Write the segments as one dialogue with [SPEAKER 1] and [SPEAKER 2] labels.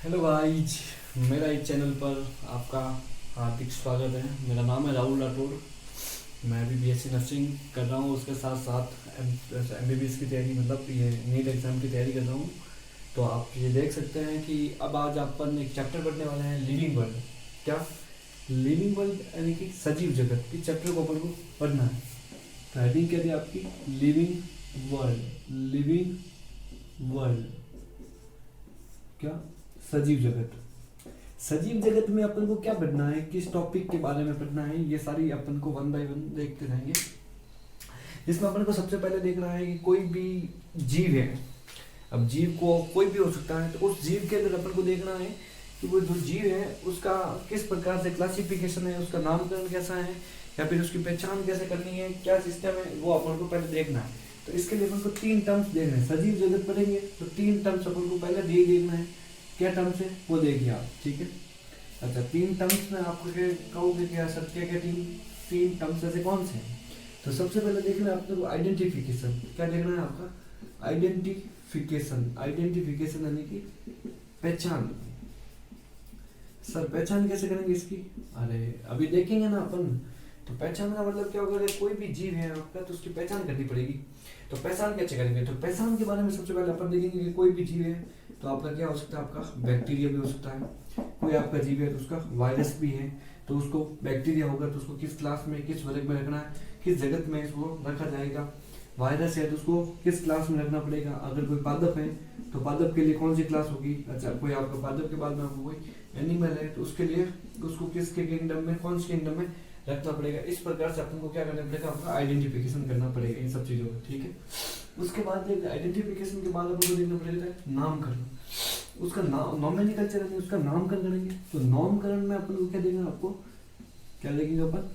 [SPEAKER 1] Hello guys, मेरा इस channel पर आपका हार्दिक स्वागत है। मेरा नाम है राहुल राठौर। मैं अभी बीएससी नर्सिंग कर रहा हूँ, उसके साथ साथ एमबीबीएस की तैयारी, मतलब ये नीट एग्ज़ाम की तैयारी कर रहा हूँ। तो आप ये देख सकते हैं कि अब आज अपन एक चैप्टर पढ़ने वाले हैं, लिविंग वर्ल्ड। क्या लिविंग वर्ल्ड यानी कि सजीव जगत। इस चैप्टर को अपन को पढ़ना है। तो हेडिंग क्या थी आपकी? Living world. लिविंग वर्ल्ड क्या? सजीव जगत। सजीव जगत में अपन को क्या पढ़ना है, किस टॉपिक के बारे में पढ़ना है, ये सारी अपन को वन बाय वन देखते रहेंगे। जिसमें अपन को सबसे पहले देखना है कि कोई भी जीव है। अब जीव को कोई भी हो सकता है, तो उस जीव के अंदर अपन को देखना है कि वो जो जीव है उसका किस प्रकार से क्लासिफिकेशन है, उसका नामकरण कैसा है, या फिर उसकी पहचान कैसे करनी है, क्या सिस्टम है, वो अपन को पहले देखना है। तो इसके लिए अपन को 3 टर्म्स देखने हैं। सजीव जगत पढ़ेंगे तो 3 टर्म्स अपन को पहले देखना है। क्या टर्म्स है वो देखिए आप, ठीक है। अच्छा, 3 टर्म्स में आपको कहोगे क्या सर, क्या क्या 3 टर्म्स ऐसे कौन से हैं? तो सबसे पहले देखना है आपको आइडेंटिफिकेशन। क्या देखना है आपका? आइडेंटिफिकेशन। आइडेंटिफिकेशन यानी कि पहचान। सर पहचान कैसे करेंगे इसकी? अरे अभी देखेंगे ना अपन। तो पहचान का मतलब क्या होगा? अगर कोई भी जीव है आपका तो उसकी पहचान करनी पड़ेगी। तो पहचान कैसे करेंगे? तो पहचान के बारे में सबसे पहले अपन देखेंगे कि कोई भी जीव है तो आपका क्या हो सकता है? आपका बैक्टीरिया भी हो सकता है। कोई आपका जीव है तो उसका वायरस भी है, तो उसको बैक्टीरिया होगा तो उसको किस क्लास में, किस वर्ग में रखना है, किस जगत में इसको रखा जाएगा। वायरस है तो उसको किस क्लास में रखना पड़ेगा। अगर कोई पादप है तो पादप के लिए कौन सी क्लास होगी। अच्छा, कोई आपका पादप के बाद में आपको कोई एनिमल है तो उसके लिए उसको किसके किंगडम में, कौन से किंगडम में रखना पड़ेगा। इस प्रकार से अपन को क्या करना पड़ेगा? आपका आइडेंटिफिकेशन करना पड़ेगा इन सब चीजों का, ठीक है। उसके बाद आइडेंटिफिकेशन के बाद अपन को देखना पड़ेगा नामकरण। उसका नॉमिनिकल्चर है, उसका नामकरण करेंगे। तो नामकरण में अपन को क्या देखेंगे? आपको क्या देखेंगे अपन?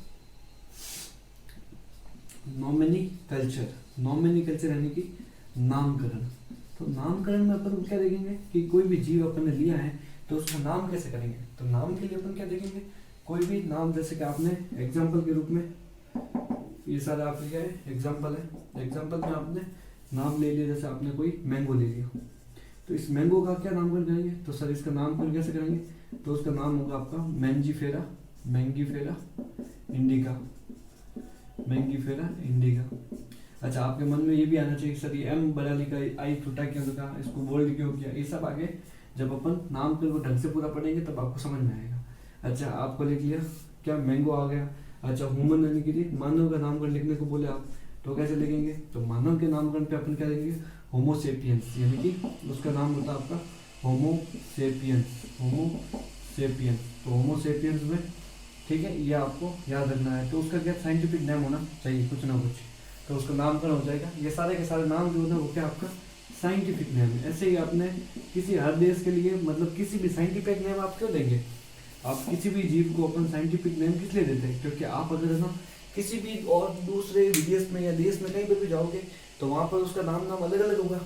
[SPEAKER 1] नॉमिनिकल्चर। नॉमिनिकल्चर यानी कि नामकरण। तो नामकरण में अपन क्या देखेंगे कि कोई भी जीव अपन ने लिया है तो उसका नाम कैसे करेंगे। तो नाम के लिए अपन क्या देखेंगे? कोई भी नाम, जैसे कि आपने एग्जाम्पल के रूप में, ये सारा आपके क्या है? एग्जाम्पल है। एग्जाम्पल में आपने नाम ले लिया, जैसे आपने कोई मैंगो ले लिया, तो इस मैंगो का क्या नामकरण करेंगे? तो सर इसका नामकरण कैसे करेंगे? तो उसका नाम होगा आपका Mangifera. Mangifera indica. Mangifera indica. अच्छा, आपके मन में ये भी आना चाहिए सर ये एम बड़ा लिखा, आई छोटा क्यों लिखा, इसको बोल्ड क्यों किया। ये सब आगे जब अपन नामकरण को ढंग से पूरा पढ़ेंगे तब आपको समझ में आएगा। अच्छा, आपको लिख लिया क्या? मैंगो आ गया। अच्छा, ह्यूमन यानी कि मानव का नामकरण लिखने को बोले आप, तो कैसे लिखेंगे? तो मानव के नामकरण पे अपन क्या लिखेंगे? होमोसेपियंस, यानी कि उसका नाम होता है आपका होमोसेपियंस। होमोसेपियंस। तो होमोसेपियंस में, ठीक है, ये आपको याद रखना है। तो उसका क्या साइंटिफिक नेम होना चाहिए कुछ ना कुछ, तो उसका नामकरण हो जाएगा। ये सारे के सारे नाम जो होते हैं वो क्या आपका साइंटिफिक नेम है। ऐसे ही आपने किसी हर देश के लिए, मतलब किसी भी साइंटिफिक नेम आप क्यों देंगे? आप किसी भी जीव को अपन साइंटिफिक नेम किस लिए देते हैं? क्योंकि आप अगर ना किसी भी और दूसरे विदेश में या देश में कहीं पर भी जाओगे तो वहाँ पर उसका नाम अलग अलग होगा,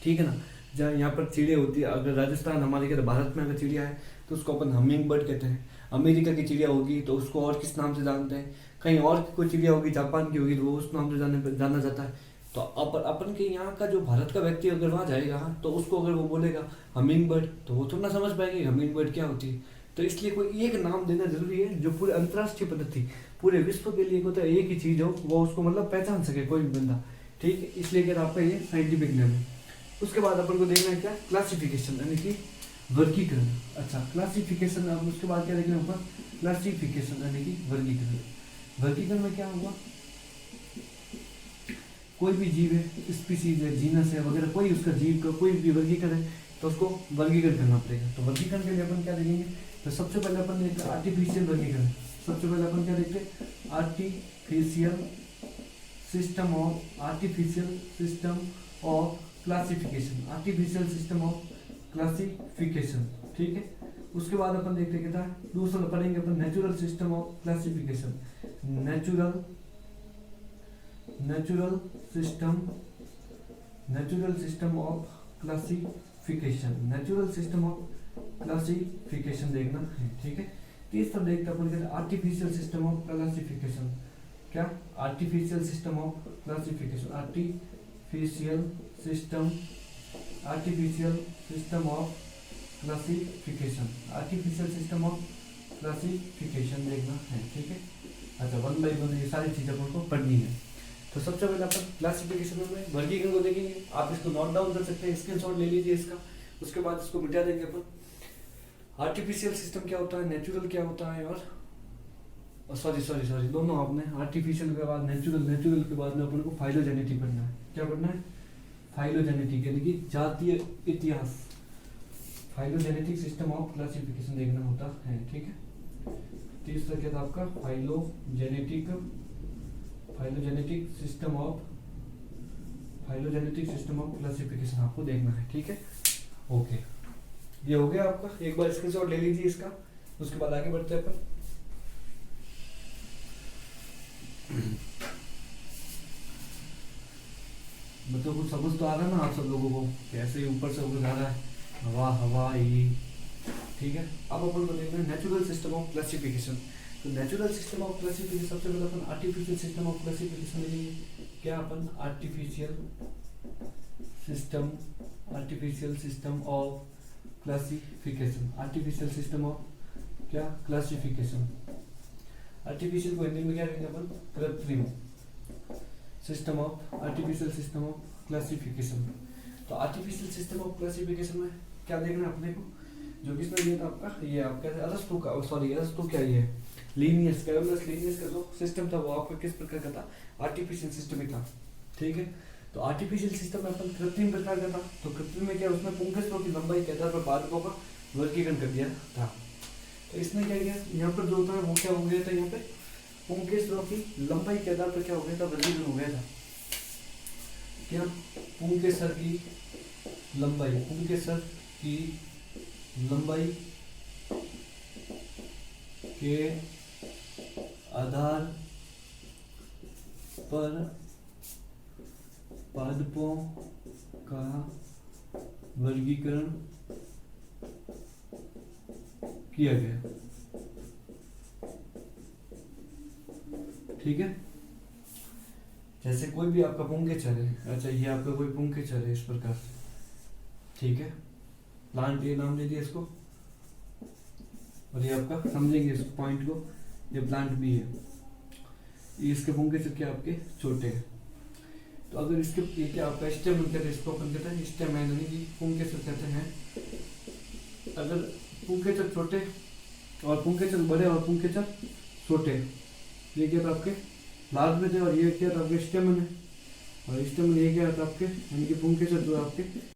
[SPEAKER 1] ठीक है ना। जहाँ यहाँ पर चिड़िया होती है, अगर राजस्थान हमारे के भारत में अगर चिड़िया है तो उसको अपन हमिंग बर्ड कहते हैं। अमेरिका की चिड़िया होगी तो उसको और किस नाम से जानते हैं। कहीं और कोई चिड़िया होगी, जापान की होगी, तो वो उस नाम से जाना जाता है। तो अपन के यहाँ का जो भारत का व्यक्ति अगर वहाँ जाएगा तो उसको अगर वो बोलेगा हमिंग बर्ड, तो वो थोड़ा ना समझ पाएंगे हमिंग बर्ड क्या होती है। तो इसलिए कोई एक नाम देना जरूरी है जो पूरे अंतर्राष्ट्रीय पद्धति, पूरे विश्व के लिए होता है एक ही चीज हो, वो उसको मतलब पहचान सके कोई भी बंदा, ठीक है। इसलिए अगर आपका ये साइंटिफिक नेम है। उसके बाद अपन को देखना है क्या? क्लासिफिकेशन यानी कि वर्गीकरण। अच्छा, क्लासिफिकेशन, अब उसके बाद क्या देखना होगा? क्लासिफिकेशन यानी कि वर्गीकरण। वर्गीकरण में क्या होगा? कोई भी जीव है, स्पीसीज है, जीनस है वगैरह, कोई उसका जीव का कोई भी वर्गीकरण है तो उसको वर्गीकरण करना पड़ेगा। तो वर्गीकरण के लिए अपन क्या देखेंगे? तो सबसे पहले अपन देखते हैं आर्टिफिशियल वर्गीकरण। सबसे पहले अपन क्या देखते हैं? Artificial system of classification. Artificial system of classification, ठीक है। उसके बाद अपन देखते हैं क्या? दूसरा पढ़ेंगे अपन natural system of classification. Natural system of classification. Natural system of classification देखना है, ठीक है। तीसरा देखते अपन कहते हैं आर्टिफिशियल सिस्टम ऑफ क्लासिफिकेशन। क्या? Artificial system of classification. Artificial system of classification, artificial system of classification देखना है, ठीक है। अच्छा, 1 बाई 1 ये सारी चीज़ें अपन को पढ़नी है। तो सबसे पहले अपन क्लासिफिकेशन में वर्गीकरण को देखेंगे। आप इसको नोट डाउन कर सकते हैं, स्क्रीनशॉट ले लीजिए इसका, उसके बाद इसको मिटा देंगे अपन। आर्टिफिशियल सिस्टम क्या होता है, नेचुरल क्या होता है, और सॉरी दोनों आपने आर्टिफिशियल के बाद नेचुरल के बाद में अपन को फाइलोजेनेटिक पढ़ना है। क्या पढ़ना है? फाइलोजेनेटिक, यानी कि जातीय इतिहास, फाइलोजेनेटिक सिस्टम ऑफ क्लासिफिकेशन देखना होता है, ठीक है। तीसरा क्या था आपका? फाइलोजेनेटिक सिस्टम ऑफ क्लासिफिकेशन आपको देखना है, ठीक है। ओके, ये हो गया आपका। एक बार स्क्रीनशॉट ले लीजिए इसका, उसके बाद आगे बढ़ते हैं अपन। बच्चों को समझ तो आ रहा है ना आप सब लोगों को? कैसे ऊपर से ऊपर आ रहा है, हवा ये, ठीक है। अब अपन को देखना है नेचुरल सिस्टम ऑफ क्लासिफिकेशन। तो नेचुरल सिस्टम ऑफ क्लासिफिकेशन सबसे पहले अपन आर्टिफिशियल सिस्टम ऑफ क्लासिफिकेशन लेंगे। क्या अपन artificial system of classification of क्या? क्लासिफिकेशन। आर्टिफिशियल को हिंदी में क्या कहेंगे अपन? कृत्रिम। Artificial system of classification. तो आर्टिफिशियल सिस्टम ऑफ क्लासिफिकेशन में क्या देखना है अपने को? जो किसने दिया था आपका? ये आपका अरस्तु का, अरस्तु क्या ये लीनियस का जो सिस्टम था वो आपका किस प्रकार का था? आर्टिफिशियल सिस्टम ही था, ठीक है। तो आर्टिफिशियल सिस्टम में अपन कृत्रिम प्रकार का था। तो कृत्रिम में क्या, उसमें पुंकेसरों की लंबाई के आधार पर पादपों का वर्गीकरण कर दिया था। तो इसने क्या किया, यहाँ पर जो होता है वो क्या हो गया था, यहाँ पे पुंकेसरों की लंबाई के आधार पर क्या हो गया था? वर्गीकरण हो गया था। क्या? पुंकेसर की लंबाई के आधार पर पादपों का वर्गीकरण किया गया, ठीक है। जैसे कोई भी आपका पुंकेसर है, अच्छा ये आपका कोई पुंकेसर है इस प्रकार से, ठीक है। प्लांट ये नाम दे दिया इसको, और ये आपका समझेंगे इस पॉइंट को, ये प्लांट भी है। ये इसके पुंकेसर क्या आपके छोटे हैं। तो अगर इसके ये क्या आपका स्टेम कहते हैं, इसको अपन कहते हैं स्टेम, यानी कि पुंकेसर कहते हैं। अगर पुंकेसर छोटे और पुंकेसर बड़े और पुंकेसर छोटे, ये क्या था आपके लार्ज में थे, और ये क्या था आपके स्टेमन है, और स्टेमन ये क्या था आपके, यानी कि पुंकेसर जो आपके